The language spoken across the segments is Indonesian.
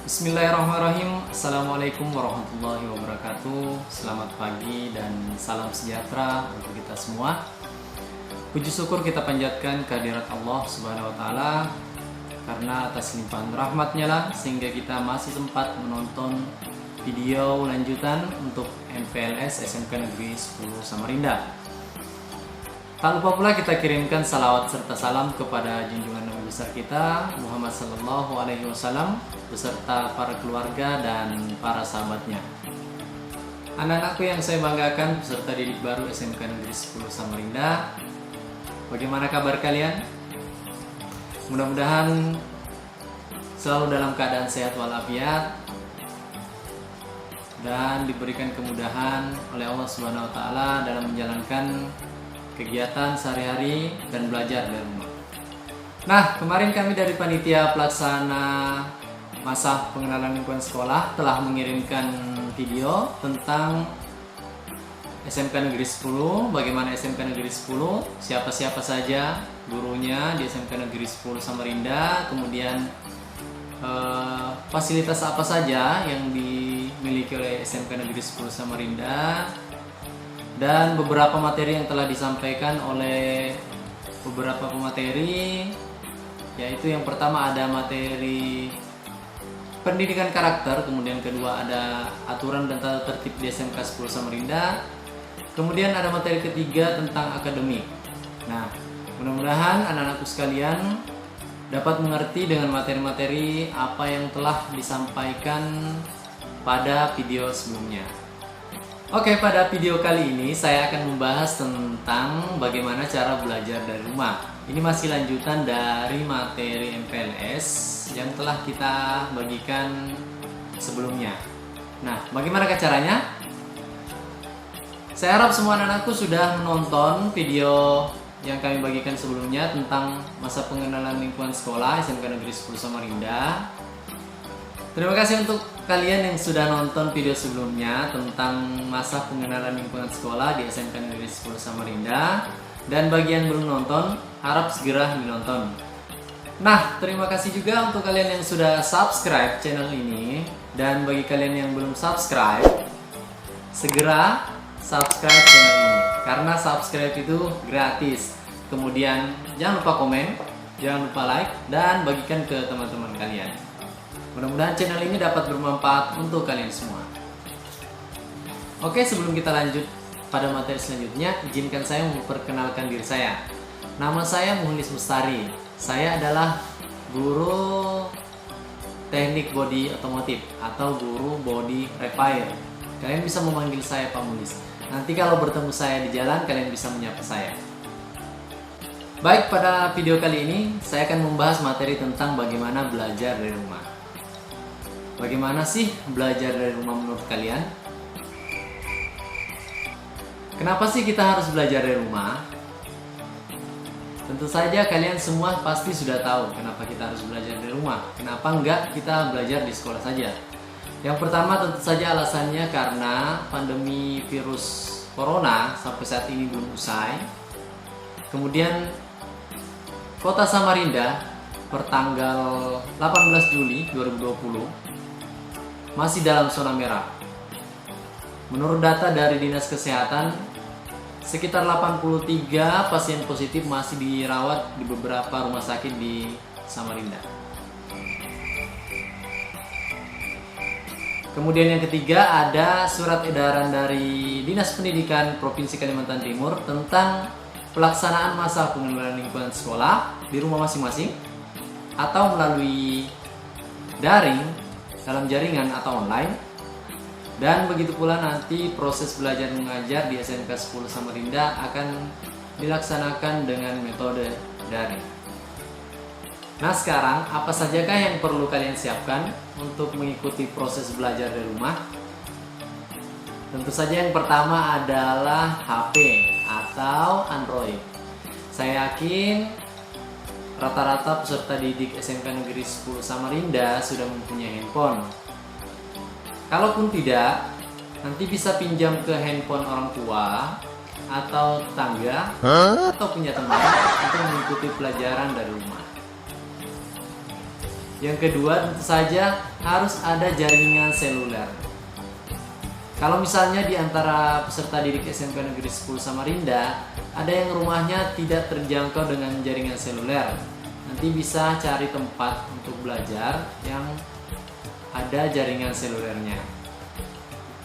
Bismillahirrahmanirrahim. Assalamualaikum warahmatullahi wabarakatuh. Selamat pagi dan salam sejahtera untuk kita semua. Puji syukur kita panjatkan kehadirat Allah Subhanahu wa taala, karena atas limpahan rahmatnya lah sehingga kita masih sempat menonton video lanjutan untuk MPLS SMK Negeri 10 Samarinda. Tak lupa pula kita kirimkan salawat serta salam kepada junjungan Nabi besar kita Muhammad Sallallahu Alaihi Wasallam beserta para keluarga dan para sahabatnya. Anak-anakku yang saya banggakan beserta didik baru SMK Negeri 10 Samarinda, bagaimana kabar kalian? Mudah-mudahan selalu dalam keadaan sehat walafiat dan diberikan kemudahan oleh Allah Subhanahu wa taala dalam menjalankan kegiatan sehari-hari dan belajar dari rumah. Nah, kemarin kami dari panitia pelaksana masa pengenalan lingkungan sekolah telah mengirimkan video tentang SMK Negeri 10, bagaimana SMK Negeri 10, siapa-siapa saja gurunya di SMK Negeri 10 Samarinda, kemudian fasilitas apa saja yang dimiliki oleh SMK Negeri 10 Samarinda, dan beberapa materi yang telah disampaikan oleh beberapa pemateri, yaitu yang pertama ada materi pendidikan karakter, kemudian kedua ada aturan dan tata tertib di SMK 10 Samarinda, kemudian ada materi ketiga tentang akademik. Nah, mudah-mudahan anak-anakku sekalian dapat mengerti dengan materi-materi apa yang telah disampaikan pada video sebelumnya. Oke, pada video kali ini saya akan membahas tentang bagaimana cara belajar dari rumah. Ini masih lanjutan dari materi MPLS yang telah kita bagikan sebelumnya. Nah, bagaimana caranya? Saya harap semua anak-anakku sudah menonton video yang kami bagikan sebelumnya tentang masa pengenalan lingkungan sekolah SMK Negeri 10 Samarinda. Terima kasih untuk kalian yang sudah nonton video sebelumnya tentang masa pengenalan lingkungan sekolah di SMK Negeri 10 Samarinda. Dan bagi yang belum nonton, harap segera menonton. Nah, terima kasih juga untuk kalian yang sudah subscribe channel ini. Dan bagi kalian yang belum subscribe, segera subscribe channel ini, karena subscribe itu gratis. Kemudian jangan lupa komen, jangan lupa like, dan bagikan ke teman-teman kalian. Mudah-mudahan channel ini dapat bermanfaat untuk kalian semua. Oke, sebelum kita lanjut pada materi selanjutnya, izinkan saya memperkenalkan diri saya. Nama saya Muhlis Mustari. Saya adalah guru teknik bodi otomotif atau guru body repair. Kalian bisa memanggil saya Pak Muhlis. Nanti kalau bertemu saya di jalan, kalian bisa menyapa saya. Baik, pada video kali ini saya akan membahas materi tentang bagaimana belajar dari rumah. Bagaimana sih belajar dari rumah menurut kalian? Kenapa sih kita harus belajar dari rumah? Tentu saja kalian semua pasti sudah tahu kenapa kita harus belajar dari rumah. Kenapa enggak kita belajar di sekolah saja? Yang pertama tentu saja alasannya karena pandemi virus corona sampai saat ini belum usai. Kemudian Kota Samarinda pertanggal 18 Juli 2020 masih dalam zona merah. Menurut data dari Dinas Kesehatan, sekitar 83 pasien positif masih dirawat di beberapa rumah sakit di Samarinda. Kemudian yang ketiga ada surat edaran dari Dinas Pendidikan Provinsi Kalimantan Timur tentang pelaksanaan masa pengenalan lingkungan sekolah di rumah masing-masing atau melalui daring, dalam jaringan atau online. Dan begitu pula nanti proses belajar mengajar di SMK 10 Samarinda akan dilaksanakan dengan metode daring. Nah, sekarang apa sajakah yang perlu kalian siapkan untuk mengikuti proses belajar dari rumah? Tentu saja yang pertama adalah HP atau Android. Saya yakin rata-rata peserta didik SMK Negeri 10 Samarinda sudah mempunyai handphone. Kalaupun tidak, nanti bisa pinjam ke handphone orang tua atau tetangga atau punya teman untuk mengikuti pelajaran dari rumah. Yang kedua, tentu saja harus ada jaringan seluler. Kalau misalnya di antara peserta didik SMK Negeri 10 Samarinda ada yang rumahnya tidak terjangkau dengan jaringan seluler, nanti bisa cari tempat untuk belajar yang ada jaringan selulernya.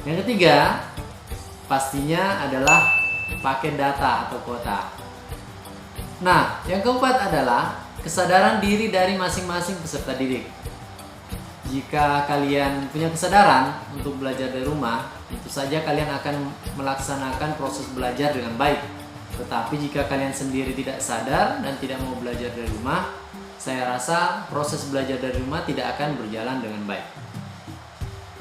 Yang ketiga, pastinya adalah paket data atau kuota. Nah, yang keempat adalah kesadaran diri dari masing-masing peserta didik. Jika kalian punya kesadaran untuk belajar dari rumah, tentu saja kalian akan melaksanakan proses belajar dengan baik. Tetapi jika kalian sendiri tidak sadar dan tidak mau belajar dari rumah, saya rasa proses belajar dari rumah tidak akan berjalan dengan baik.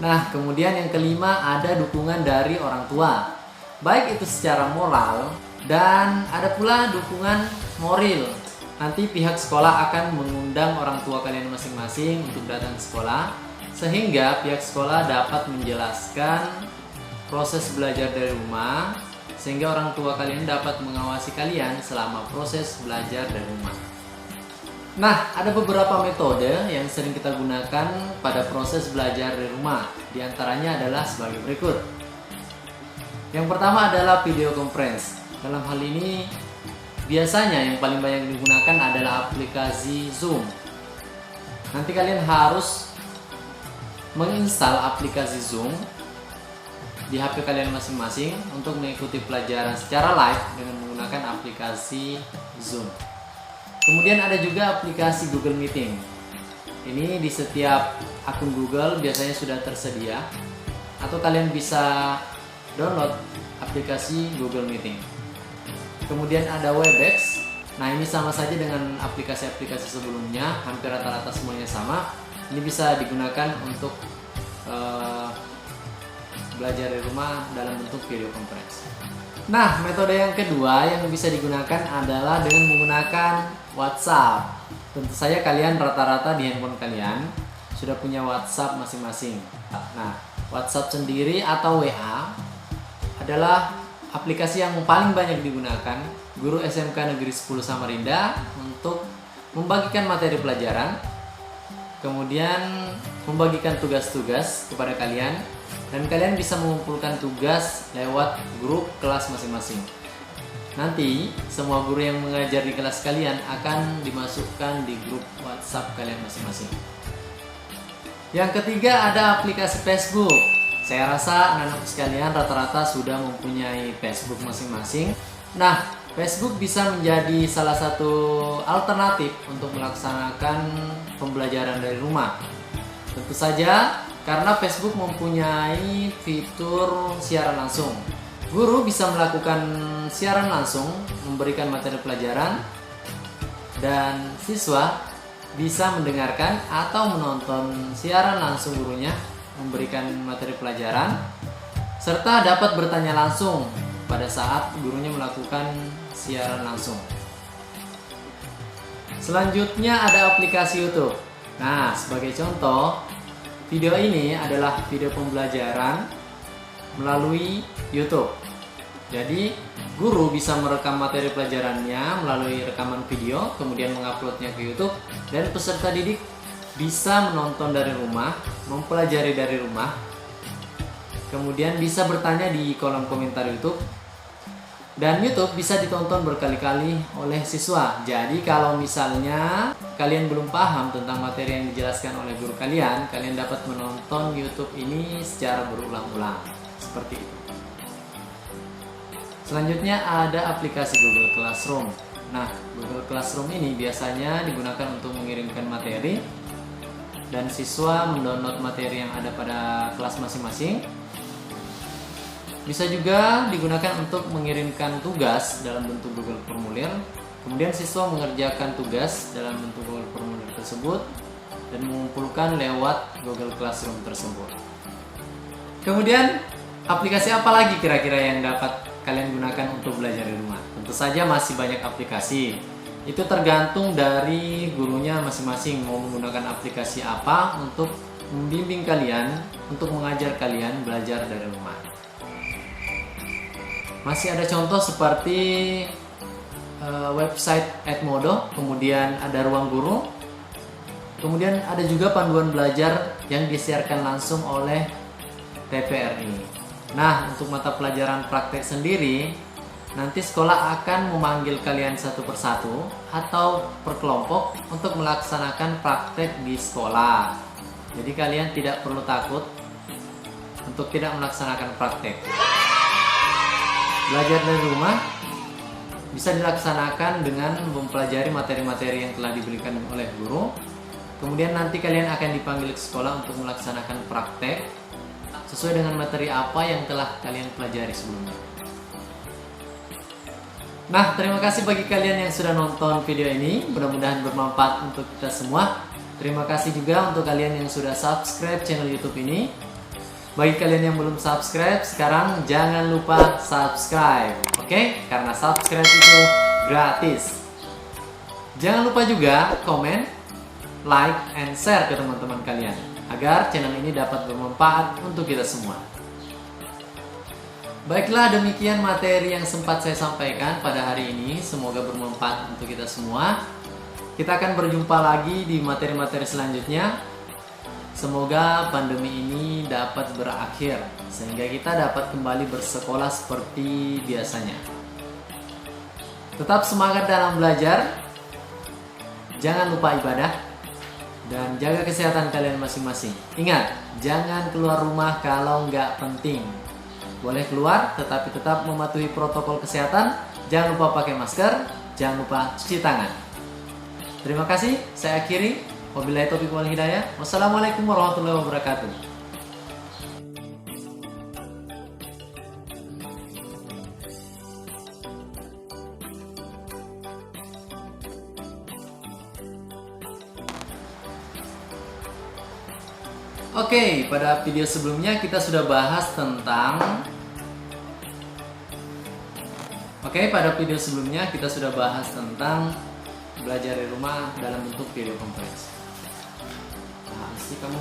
Nah, kemudian yang kelima, ada dukungan dari orang tua, baik itu secara moral dan ada pula dukungan moral. Nanti pihak sekolah akan mengundang orang tua kalian masing-masing untuk datang ke sekolah, sehingga pihak sekolah dapat menjelaskan proses belajar dari rumah, sehingga orang tua kalian dapat mengawasi kalian selama proses belajar dari rumah. Nah, ada beberapa metode yang sering kita gunakan pada proses belajar dari rumah. Di antaranya adalah sebagai berikut. Yang pertama adalah video conference. Dalam hal ini, biasanya yang paling banyak digunakan adalah aplikasi Zoom. Nanti kalian harus menginstal aplikasi Zoom di HP kalian masing-masing untuk mengikuti pelajaran secara live dengan menggunakan aplikasi Zoom. Kemudian ada juga aplikasi Google Meeting. Ini di setiap akun Google biasanya sudah tersedia, atau kalian bisa download aplikasi Google Meeting. Kemudian ada Webex. Nah, ini sama saja dengan aplikasi-aplikasi sebelumnya, hampir rata-rata semuanya sama. Ini bisa digunakan untuk belajar dari rumah dalam bentuk video conference. Nah, metode yang kedua yang bisa digunakan adalah dengan menggunakan WhatsApp. Tentu saja kalian rata-rata di handphone kalian sudah punya WhatsApp masing-masing. Nah, WhatsApp sendiri atau WA adalah aplikasi yang paling banyak digunakan guru SMK Negeri 10 Samarinda untuk membagikan materi pelajaran, kemudian membagikan tugas-tugas kepada kalian, dan kalian bisa mengumpulkan tugas lewat grup kelas masing-masing. Nanti semua guru yang mengajar di kelas kalian akan dimasukkan di grup WhatsApp kalian masing-masing. Yang ketiga ada aplikasi Facebook. Saya rasa anak-anak sekalian rata-rata sudah mempunyai Facebook masing-masing. Nah, Facebook bisa menjadi salah satu alternatif untuk melaksanakan pembelajaran dari rumah. Tentu saja karena Facebook mempunyai fitur siaran langsung. Guru bisa melakukan siaran langsung, memberikan materi pelajaran, dan siswa bisa mendengarkan atau menonton siaran langsung gurunya memberikan materi pelajaran, serta dapat bertanya langsung pada saat gurunya melakukan siaran langsung. Selanjutnya ada aplikasi YouTube. Nah, sebagai contoh, video ini adalah video pembelajaran melalui YouTube. Jadi, guru bisa merekam materi pelajarannya melalui rekaman video, kemudian menguploadnya ke YouTube, dan peserta didik bisa menonton dari rumah, mempelajari dari rumah, kemudian bisa bertanya di kolom komentar YouTube, dan YouTube bisa ditonton berkali-kali oleh siswa. Jadi kalau misalnya kalian belum paham tentang materi yang dijelaskan oleh guru kalian, kalian dapat menonton YouTube ini secara berulang-ulang. Seperti itu. Selanjutnya ada aplikasi Google Classroom. Nah, Google Classroom ini biasanya digunakan untuk mengirimkan materi, dan siswa mendownload materi yang ada pada kelas masing-masing. Bisa juga digunakan untuk mengirimkan tugas dalam bentuk Google Formulir. Kemudian siswa mengerjakan tugas dalam bentuk Google Formulir tersebut dan mengumpulkan lewat Google Classroom tersebut. Kemudian aplikasi apa lagi kira-kira yang dapat kalian gunakan untuk belajar di rumah? Tentu saja masih banyak aplikasi. Itu tergantung dari gurunya masing-masing mau menggunakan aplikasi apa untuk membimbing kalian, untuk mengajar kalian belajar dari rumah. Masih ada contoh seperti website Edmodo, kemudian ada Ruang Guru, Kemudian ada juga panduan belajar yang disiarkan langsung oleh TVRI. Nah, untuk mata pelajaran praktek sendiri, nanti sekolah akan memanggil kalian satu persatu atau per kelompok untuk melaksanakan praktek di sekolah. Jadi kalian tidak perlu takut untuk tidak melaksanakan praktek. Belajar dari rumah bisa dilaksanakan dengan mempelajari materi-materi yang telah diberikan oleh guru. Kemudian nanti kalian akan dipanggil ke sekolah untuk melaksanakan praktek sesuai dengan materi apa yang telah kalian pelajari sebelumnya. Nah, terima kasih bagi kalian yang sudah nonton video ini. Mudah-mudahan bermanfaat untuk kita semua. Terima kasih juga untuk kalian yang sudah subscribe channel YouTube ini. Bagi kalian yang belum subscribe, sekarang jangan lupa subscribe, oke? Karena subscribe itu gratis. Jangan lupa juga komen, like, and share ke teman-teman kalian agar channel ini dapat bermanfaat untuk kita semua. Baiklah, demikian materi yang sempat saya sampaikan pada hari ini. Semoga bermanfaat untuk kita semua. Kita akan berjumpa lagi di materi-materi selanjutnya. Semoga pandemi ini dapat berakhir sehingga kita dapat kembali bersekolah seperti biasanya. Tetap semangat dalam belajar, jangan lupa ibadah, dan jaga kesehatan kalian masing-masing. Ingat, jangan keluar rumah kalau nggak penting. Boleh keluar, tetapi tetap mematuhi protokol kesehatan. Jangan lupa pakai masker, jangan lupa cuci tangan. Terima kasih, saya akhiri. Wabillahi taufiq wal hidayah. Wassalamualaikum warahmatullahi wabarakatuh. Oke, pada video sebelumnya kita sudah bahas tentang belajar di rumah dalam bentuk video conference. Nah, sih kamu